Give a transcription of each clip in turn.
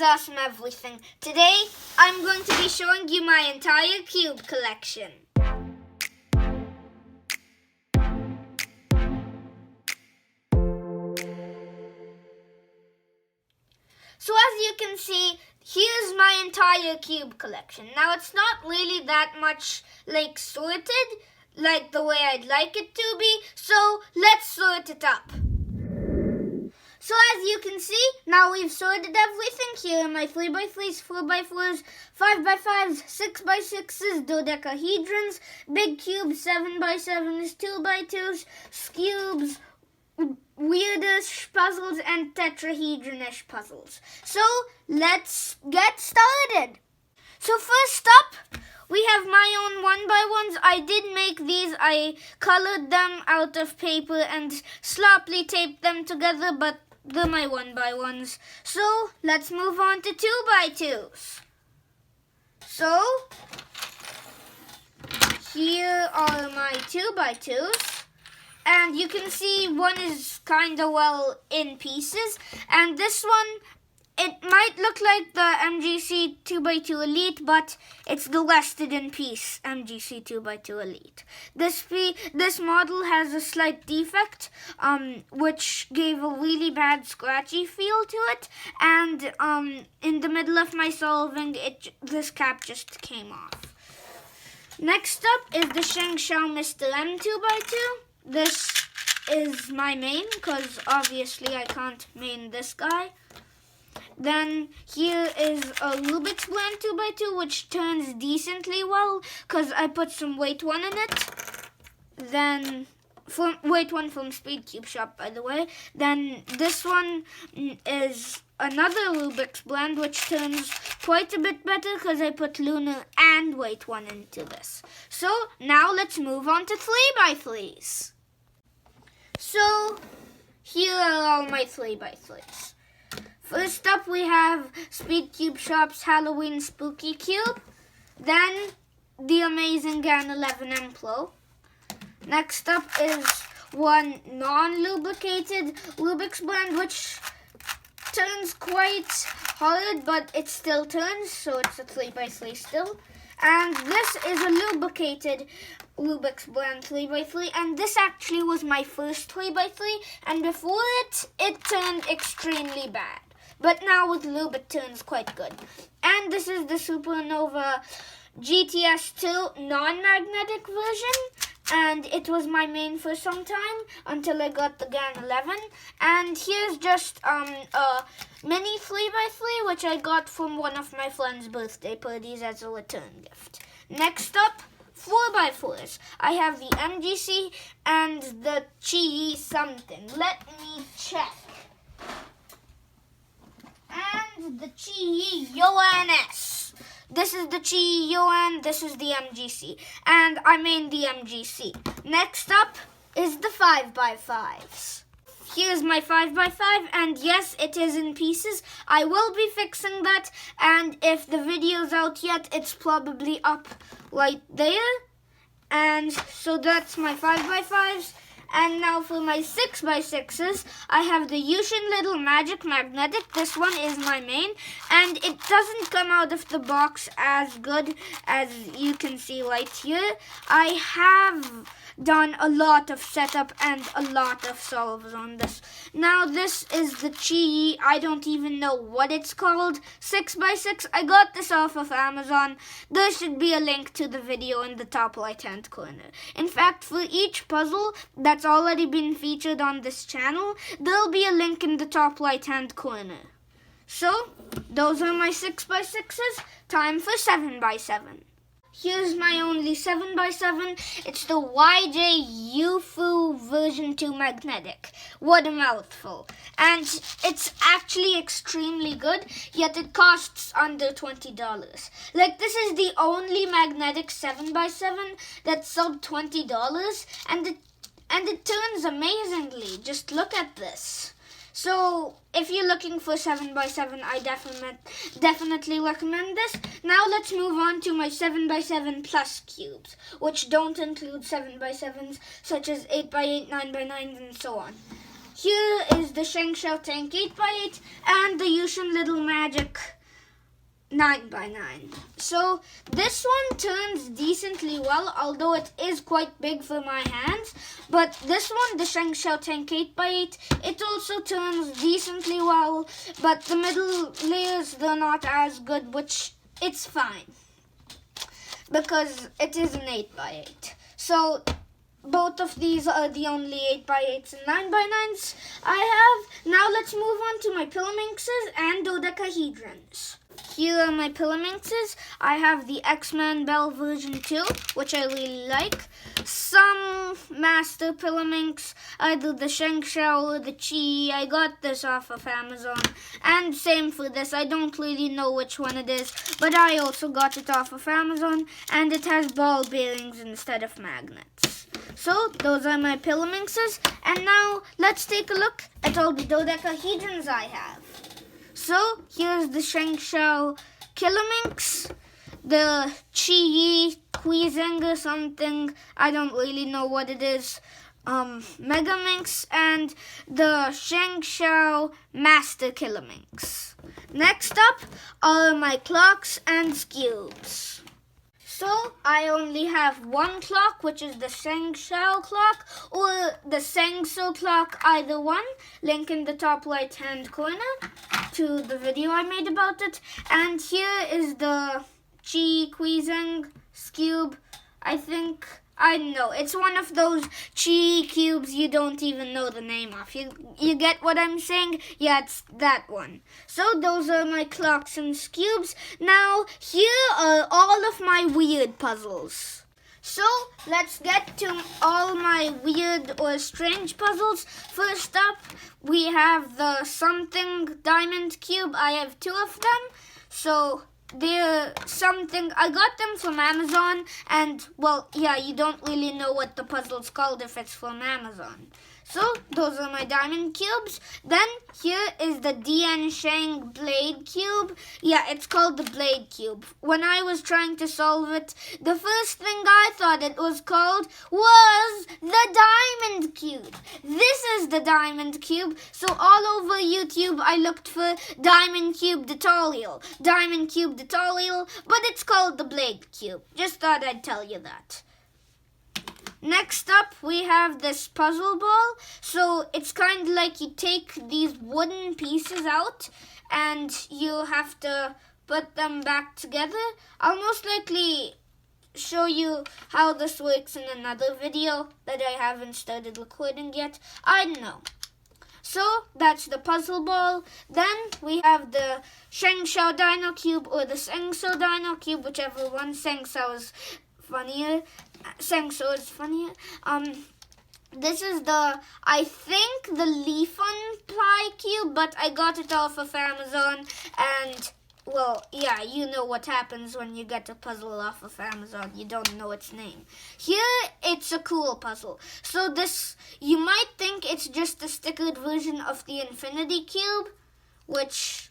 awesome everything. Today, I'm going to be showing you my entire cube collection. So as you can see, here's my entire cube collection. Now it's not really that much sorted, like the way I'd like it to be, so let's sort it up. So as you can see, now we've sorted everything. Here are my 3x3s, 4x4s, 5x5s, 6x6s, dodecahedrons, big cubes, 7x7s, 2x2s, Skewbs, weirdish puzzles, and tetrahedron-ish puzzles. So let's get started. So first up, we have my own 1x1s. I did make these. I colored them out of paper and sloppily taped them together, but they're my 1x1s. So let's move on to 2x2s. So here are my 2x2s. And you can see one is kind of in pieces. And this one, it might look like the MGC 2x2 Elite, but it's the rested in peace MGC 2x2 Elite. This model has a slight defect, which gave a really bad scratchy feel to it. And in the middle of my solving, this cap just came off. Next up is the Shengshao Mr. M 2x2. This is my main, because obviously I can't main this guy. Then here is a Rubik's Blend 2x2, which turns decently well, because I put some weight 1 in it. Then, weight 1 from Speed Cube Shop, by the way. Then this one is another Rubik's Blend, which turns quite a bit better, because I put Lunar and weight 1 into this. So, now let's move on to 3x3s. So, here are all my 3x3s. First up, we have Speed Cube Shop's Halloween Spooky Cube. Then, the amazing GAN 11 Emplo. Next up is one non-lubricated Rubik's Blend, which turns quite hard, but it still turns, so it's a 3x3 still. And this is a lubricated Rubik's Blend 3x3, and this actually was my first 3x3, and before it turned extremely bad. But now with lube, it turns quite good. And this is the Supernova GTS2 non-magnetic version, and it was my main for some time until I got the GAN 11. And here's just a mini 3x3, which I got from one of my friend's birthday parties as a return gift. Next up, 4x4s. I have the MGC and the Chi something. Let me check. And the Chi Yoan. This is the Chi Yoan, this is the MGC. And I main the MGC. Next up is the 5x5s. Here's my 5x5, and yes, it is in pieces. I will be fixing that, and if the video's out yet, it's probably up right there. And so that's my 5x5s. And now for my 6x6s, I have the Yushin Little Magic Magnetic. This one is my main, and it doesn't come out of the box as good as you can see right here. I have done a lot of setup and a lot of solves on this. Now this is the Chi, I don't even know what it's called, 6x6. I got this off of Amazon. There should be a link to the video in the top right hand corner. In fact, for each puzzle that's already been featured on this channel, there'll be a link in the top right hand corner. So, those are my 6x6s. Time for 7x7. Here's my only 7x7. It's the YJ UFU version 2 magnetic. What a mouthful. And it's actually extremely good, yet it costs under $20. This is the only magnetic 7x7 that's sub $20, and it turns amazingly. Just look at this. So, if you're looking for 7x7, I definitely recommend this. Now let's move on to my 7x7 plus cubes, which don't include 7x7s, such as 8x8, 9x9s, and so on. here is the Shengshou Tank 8x8 and the Yushin Little Magic 9x9. So this one turns decently well, although it is quite big for my hands. But this one, the Shengshou Tank 8x8, it also turns decently well, but the middle layers, they're not as good, which it's fine because it is an 8x8. So both of these are the only 8x8s and 9x9s I have. Now let's move on to my Pillaminxes and Dodecahedrons. Here are my Pillaminxes. I have the X-Man Bell version 2, which I really like. Some Master Pillaminx, either the Shengshou or the Chi. I got this off of Amazon. And same for this. I don't really know which one it is, but I also got it off of Amazon. And it has ball bearings instead of magnets. So those are my Pillaminxes. And now let's take a look at all the Dodecahedrons I have. So here's the Shengshou Killerminx, the Chi Queezing or something, I don't really know what it is, Megaminx, and the Shengshou Master Killerminx. Next up are my clocks and Skewbs. So I only have one clock, which is the Shengshou clock or the Shengshou clock, either one. Link in the top right hand corner to the video I made about it. And here is the Chi Queezing Skewb, I don't know. It's one of those Chi cubes you don't even know the name of. You get what I'm saying? Yeah, it's that one. So those are my clocks and Skewbs. Now, here are all of my weird puzzles. So, let's get to all my weird or strange puzzles. First up, we have the something diamond cube. I have 2 of them. So, they're something, I got them from Amazon, and well, yeah, you don't really know what the puzzle's called if it's from Amazon. So, those are my diamond cubes. Then, here is the Dian Shang blade cube. Yeah, it's called the blade cube. When I was trying to solve it, the first thing I thought it was called was the diamond cube. This is the diamond cube. So, all over YouTube, I looked for diamond cube tutorial, but it's called the blade cube. Just thought I'd tell you that. Next up, we have this puzzle ball. So it's kind of like you take these wooden pieces out and you have to put them back together. I'll most likely show you how this works in another video that I haven't started recording yet. I don't know. So that's the puzzle ball. Then we have the Shengshou Dino Cube or the Shengshou Dino Cube, whichever one. Shengshou is funnier. Shengshou is funnier. This is I think the Leafon Ply Cube, but I got it off of Amazon, and well, yeah, you know what happens when you get a puzzle off of Amazon. You don't know its name. Here, it's a cool puzzle. So this, you might think it's just a stickered version of the Infinity Cube, which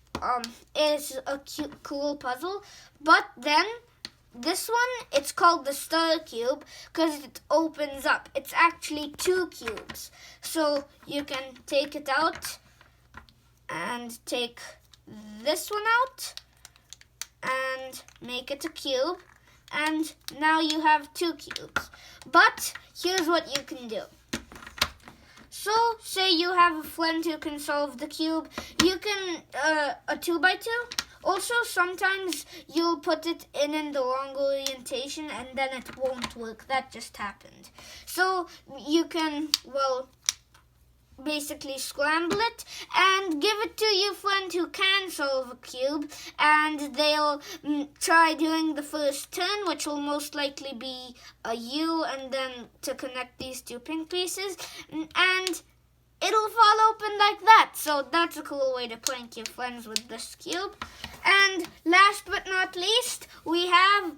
is a cool puzzle, but then this one, it's called the Star Cube because it opens up. It's actually 2 cubes. So you can take it out and take this one out and make it a cube. And now you have 2 cubes. But here's what you can do. So, say you have a friend who can solve the cube. You can, a 2x2. Also, sometimes you'll put it in the wrong orientation and then it won't work. That just happened. So, you can, well, basically scramble it and give it to your friend who can solve a cube, and they'll try doing the first turn, which will most likely be a U, and then to connect these 2 pink pieces, and it'll fall open like that. So that's a cool way to prank your friends with this cube. And last but not least, we have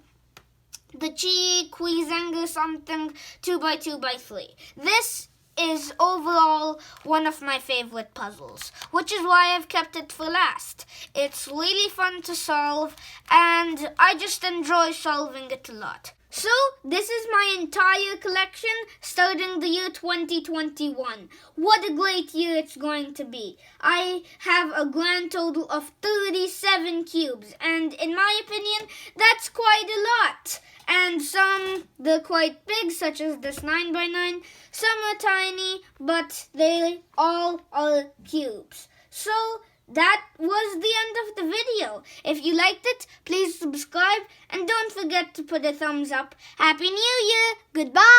the Chi Queezing something 2x2x3. This is overall one of my favorite puzzles, which is why I've kept it for last. It's really fun to solve, and I just enjoy solving it a lot. So, this is my entire collection starting the year 2021. What a great year it's going to be. I have a grand total of 37 cubes, and in my opinion, that's quite a lot. And some, they're quite big, such as this 9x9. Some are tiny, but they all are cubes. So, that was the end of the video. If you liked it, please subscribe and don't forget to put a thumbs up. Happy New Year! Goodbye!